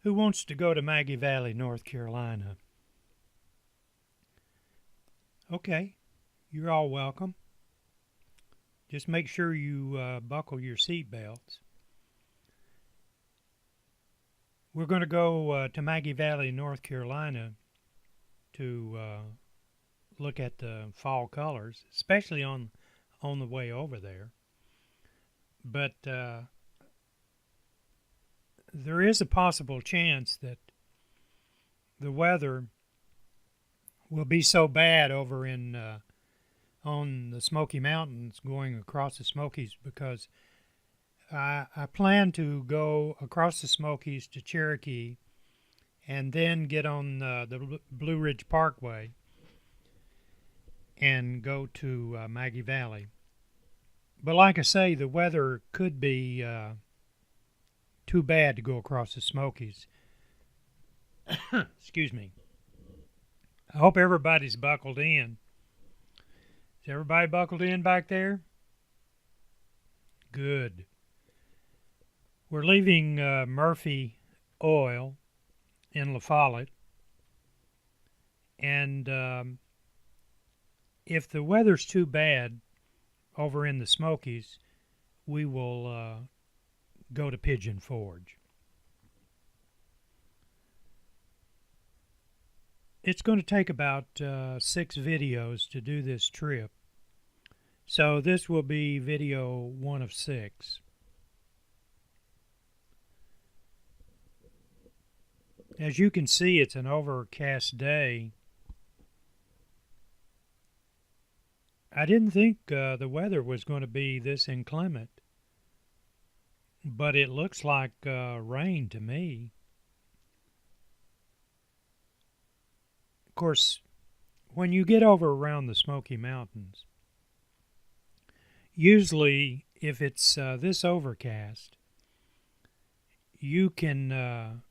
Who wants to go to Maggie Valley, North Carolina? Okay, you're all welcome. Just make sure you buckle your seat belts. We're going to go to Maggie Valley, North Carolina to look at the fall colors, especially on the way over there. But there is a possible chance that the weather will be so bad over in on the Smoky Mountains, going across the Smokies, because I plan to go across the Smokies to Cherokee and then get on the Blue Ridge Parkway and go to Maggie Valley. But like I say, the weather could be too bad to go across the Smokies. Excuse me. I hope everybody's buckled in. Is everybody buckled in back there? Good. We're leaving Murphy Oil in La Follette, and if the weather's too bad over in the Smokies, we will go to Pigeon Forge. It's going to take about 6 videos to do this trip, so this will be video 1 of 6. As you can see, it's an overcast day. I didn't think the weather was going to be this inclement, but it looks like rain to me. Of course, when you get over around the Smoky Mountains, usually if it's this overcast, you can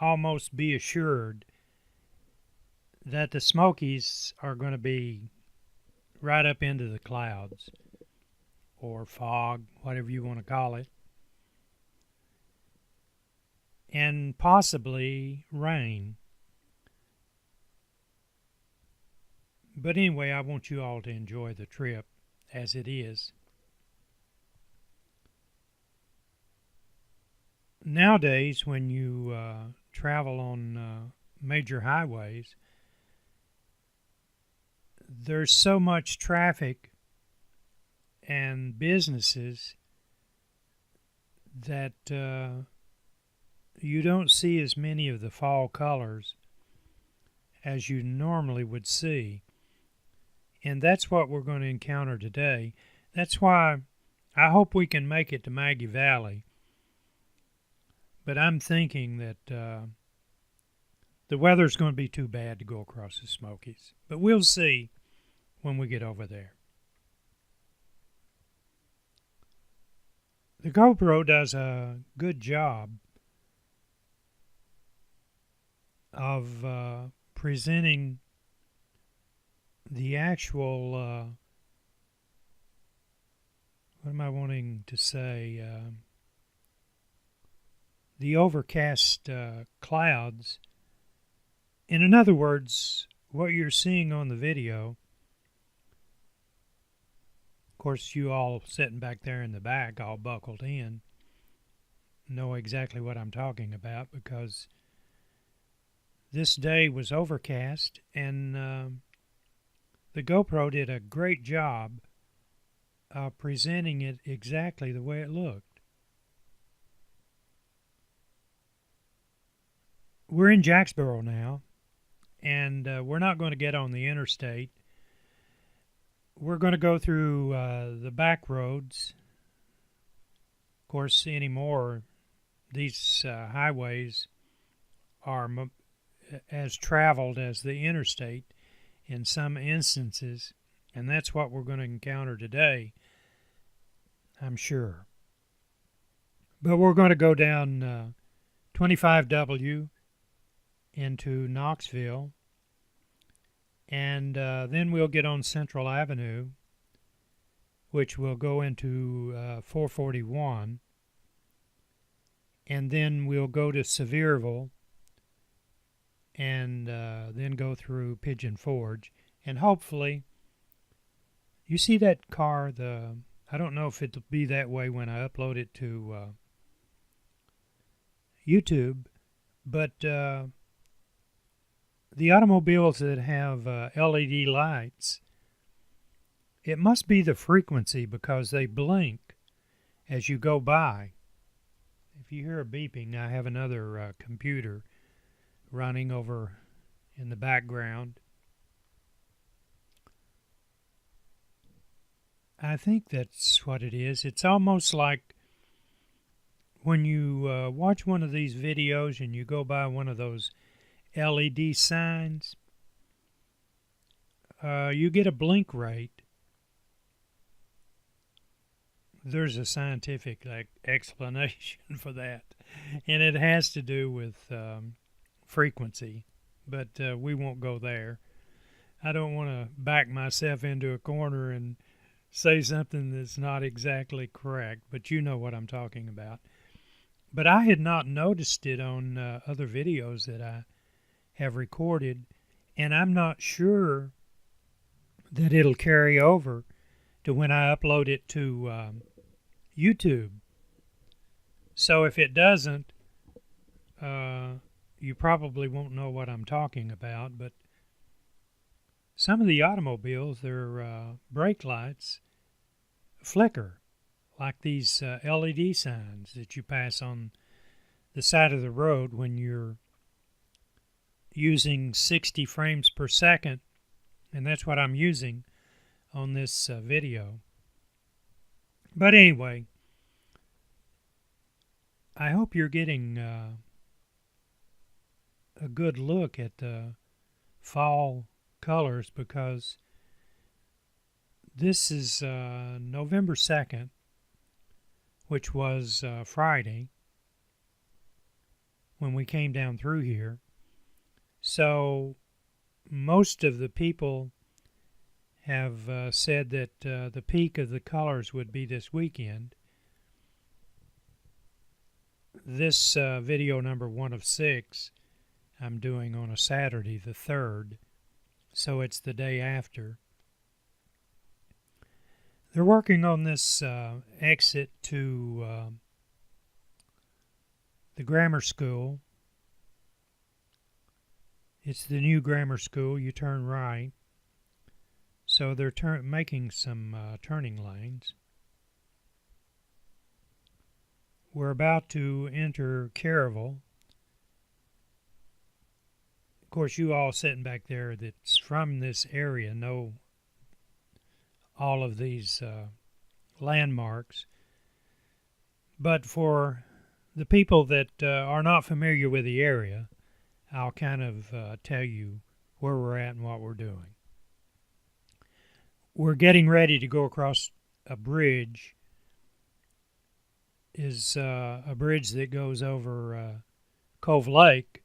almost be assured that the Smokies are going to be right up into the clouds, or fog, whatever you want to call it, and possibly rain. But anyway, I want you all to enjoy the trip as it is. Nowadays, when you travel on major highways, there's so much traffic and businesses that you don't see as many of the fall colors as you normally would see. And that's what we're going to encounter today. That's why I hope we can make it to Maggie Valley. But I'm thinking that the weather's going to be too bad to go across the Smokies. But we'll see when we get over there. The GoPro does a good job of presenting the actual, what am I wanting to say, the overcast clouds. And in other words, what you're seeing on the video, of course you all sitting back there in the back all buckled in know exactly what I'm talking about, because this day was overcast, and the GoPro did a great job of presenting it exactly the way it looked. We're in Jacksboro now, and we're not going to get on the interstate. We're going to go through the back roads. Of course, anymore, these highways are as traveled as the interstate in some instances, and that's what we're going to encounter today, I'm sure. But we're going to go down 25W into Knoxville, and then we'll get on Central Avenue, which will go into 441, and then we'll go to Sevierville, and then go through Pigeon Forge. And hopefully, you see that car, I don't know if it'll be that way when I upload it to YouTube, but the automobiles that have LED lights, it must be the frequency because they blink as you go by. If you hear a beeping, I have another computer running over in the background. I think that's what it is. It's almost like when you watch one of these videos and you go by one of those LED signs, you get a blink rate. There's a scientific explanation for that, and it has to do with frequency, but we won't go there. I don't want to back myself into a corner and say something that's not exactly correct, but you know what I'm talking about. But I had not noticed it on other videos that I have recorded, and I'm not sure that it'll carry over to when I upload it to YouTube. So if it doesn't, you probably won't know what I'm talking about, but some of the automobiles, their brake lights flicker like these LED signs that you pass on the side of the road when you're using 60 frames per second, and that's what I'm using on this video. But anyway, I hope you're getting a good look at the fall colors, because this is November 2nd, which was Friday when we came down through here. So most of the people have said that the peak of the colors would be this weekend. This video number 1 of 6 I'm doing on a Saturday, the 3rd, so it's the day after. They're working on this exit to the grammar school. It's the new grammar school. You turn right. So they're making some turning lanes. We're about to enter Caravel. Of course, you all sitting back there that's from this area know all of these landmarks. But for the people that are not familiar with the area, I'll kind of tell you where we're at and what we're doing. We're getting ready to go across a bridge. Is a bridge that goes over Cove Lake.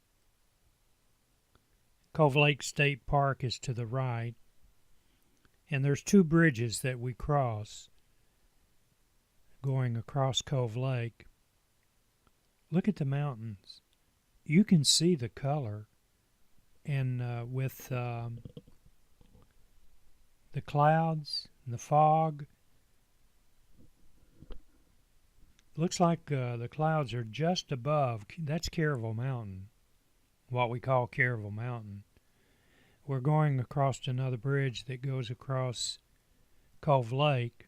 Cove Lake State Park is to the right. And there's 2 bridges that we cross going across Cove Lake. Look at the mountains. You can see the color. And with the clouds and the fog, looks like the clouds are just above. That's Caravel Mountain, what we call Caravel Mountain. We're going across another bridge that goes across Cove Lake.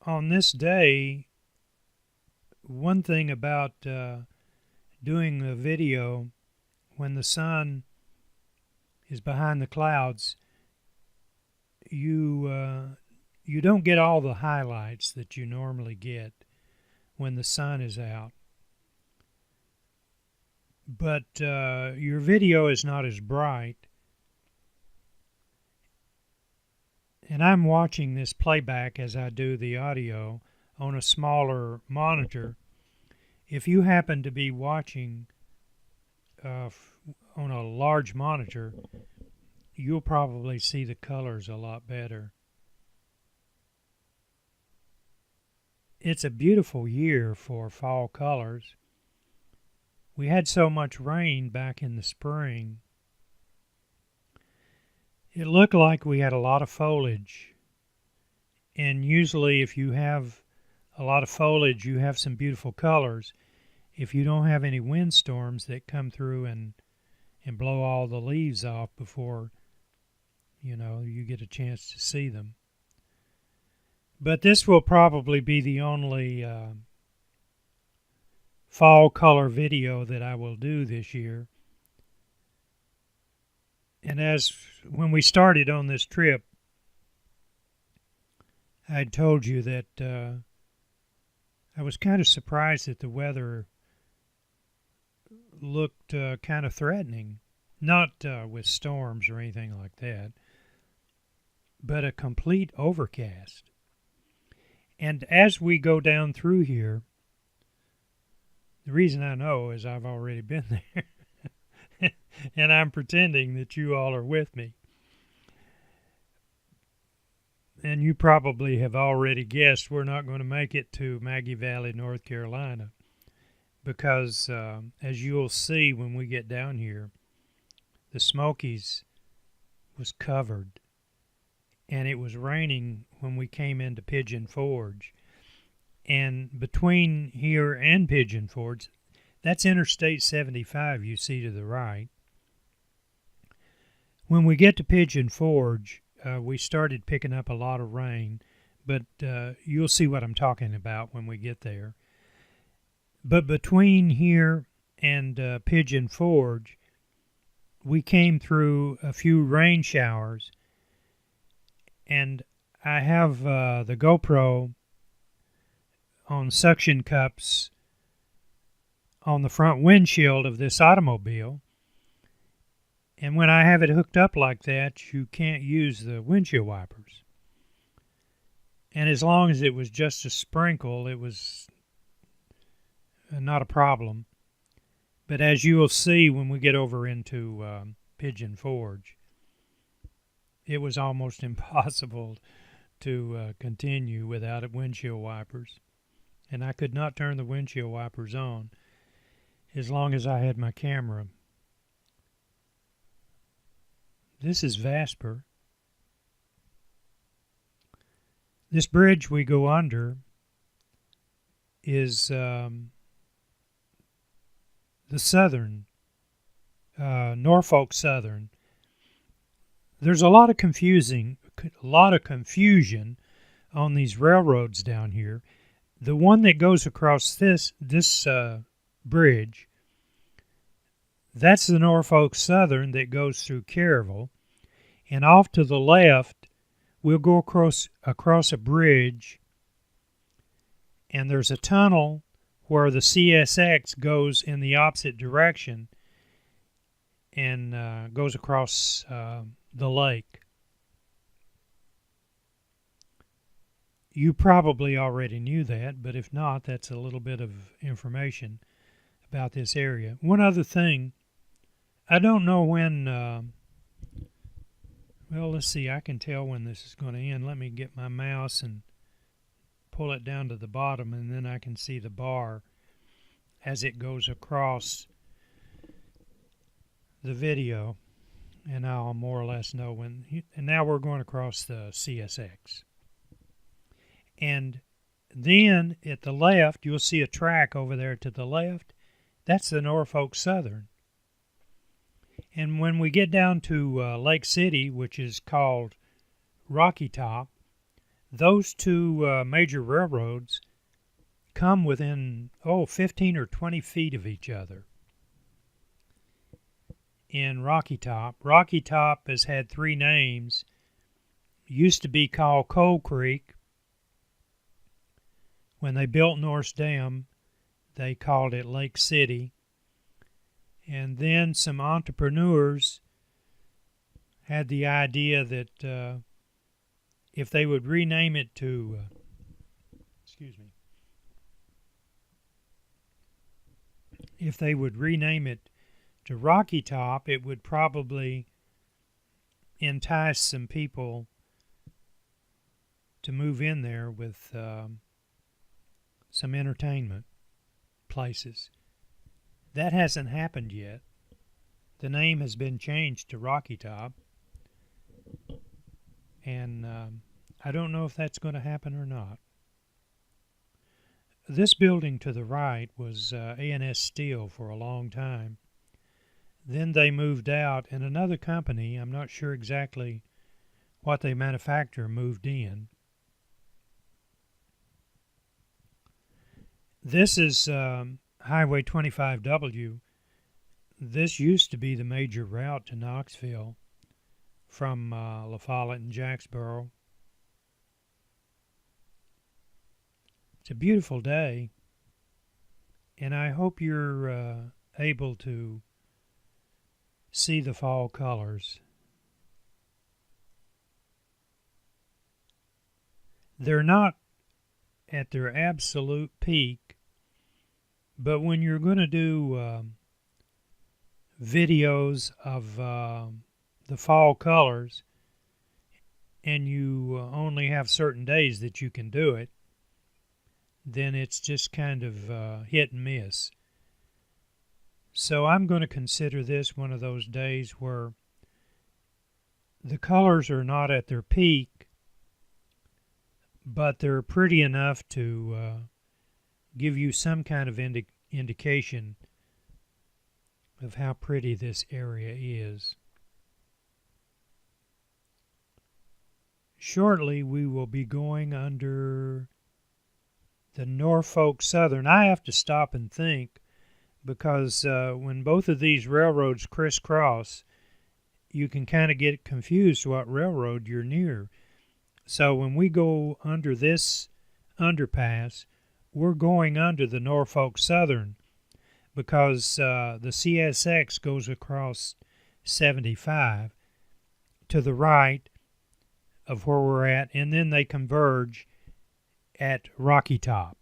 On this day, one thing about doing a video when the sun is behind the clouds, you don't get all the highlights that you normally get when the sun is out. But your video is not as bright. And I'm watching this playback as I do the audio on a smaller monitor. If you happen to be watching on a large monitor, you'll probably see the colors a lot better. it's a beautiful year for fall colors. We had so much rain back in the spring. It looked like we had a lot of foliage. And usually if you have a lot of foliage, you have some beautiful colors. If you don't have any windstorms that come through and blow all the leaves off before, you get a chance to see them. But this will probably be the only fall color video that I will do this year. And when we started on this trip, I told you that I was kind of surprised that the weather looked kind of threatening. Not with storms or anything like that, but a complete overcast. And as we go down through here, the reason I know is I've already been there. And I'm pretending that you all are with me. And you probably have already guessed we're not going to make it to Maggie Valley, North Carolina. Because as you'll see when we get down here, the Smokies was covered. And it was raining when we came into Pigeon Forge. And between here and Pigeon Forge, that's Interstate 75 you see to the right. When we get to Pigeon Forge, we started picking up a lot of rain, but you'll see what I'm talking about when we get there. But between here and Pigeon Forge, we came through a few rain showers, and I have the GoPro on suction cups on the front windshield of this automobile. And when I have it hooked up like that, you can't use the windshield wipers. And as long as it was just a sprinkle, it was not a problem. But as you will see when we get over into Pigeon Forge, it was almost impossible to continue without windshield wipers. And I could not turn the windshield wipers on as long as I had my camera. This is Vasper. This bridge we go under is the Southern, Norfolk Southern. There's a lot of confusion on these railroads down here. The one that goes across this bridge, that's the Norfolk Southern that goes through Caryville. And off to the left, we'll go across a bridge, and there's a tunnel where the CSX goes in the opposite direction and goes across the lake. You probably already knew that, but if not, that's a little bit of information about this area. One other thing, I don't know when, well, let's see, I can tell when this is going to end. Let me get my mouse and pull it down to the bottom, and then I can see the bar as it goes across the video, and I'll more or less know when. And now we're going across the CSX. And then at the left, you'll see a track over there to the left. That's the Norfolk Southern. And when we get down to Lake City, which is called Rocky Top, those two major railroads come within 15 or 20 feet of each other. In Rocky Top has had three names. It used to be called Coal Creek. When they built Norse Dam, they called it Lake City. And then some entrepreneurs had the idea that if they would rename it to, if they would rename it to Rocky Top, it would probably entice some people to move in there with some entertainment places. That hasn't happened yet. The name has been changed to Rocky Top, and I don't know if that's going to happen or not. This building to the right was A&S Steel for a long time. Then they moved out, and another company, I'm not sure exactly what they manufacture, moved in. This is Highway 25W. This used to be the major route to Knoxville from La Follette and Jacksboro. It's a beautiful day, and I hope you're able to see the fall colors. They're not at their absolute peak, but when you're going to do videos of the fall colors and you only have certain days that you can do it, then it's just kind of hit and miss. So I'm going to consider this one of those days where the colors are not at their peak, but they're pretty enough to give you some kind of indication of how pretty this area is. Shortly we will be going under the Norfolk Southern. I have to stop and think, because when both of these railroads crisscross, you can kind of get confused what railroad you're near. So when we go under this underpass, we're going under the Norfolk Southern, because the CSX goes across 75 to the right of where we're at, and then they converge at Rocky Top.